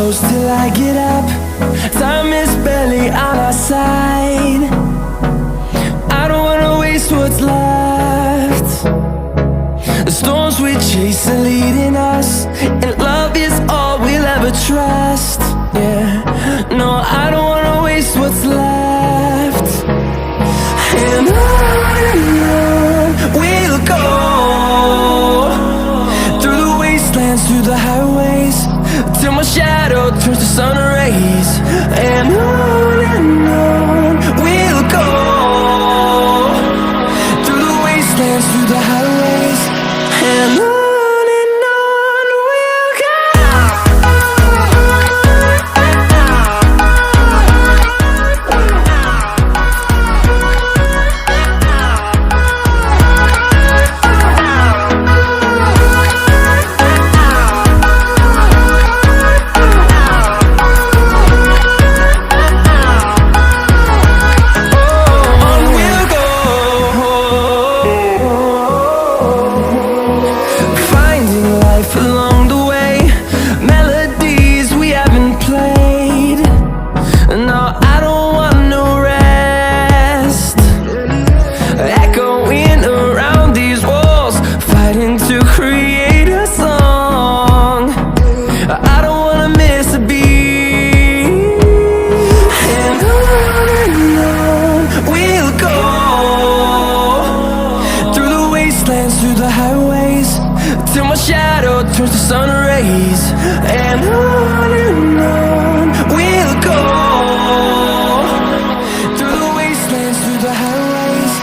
close till I get up. Time is barely on our side. I don't wanna waste what's left. The storms we chase are leading us, and love is all we'll ever trust. Yeah, no, I don't wanna waste what's left. And on we'll go, through the wastelands, through the highways, till my shadow turns to sun rays. And on we'll go, through the wastelands, through the highways, and on we'll go. Along the way, melodies we haven't played. No, I don't want no rest. Echoing around these walls, fighting to create a song. I don't wanna miss a beat. And on we'll go, through the wastelands, through the highways, till my shadow turns to sun rays. And on we'll go, through the wastelands, through the highways,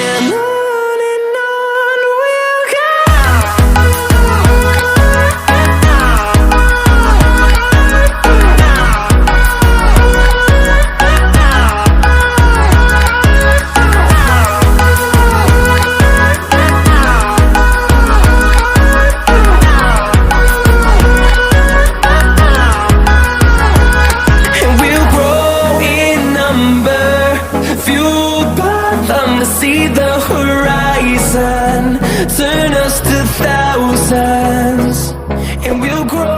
and on we'll go. Fueled by them to see the horizon, turn us to thousands, and we'll grow.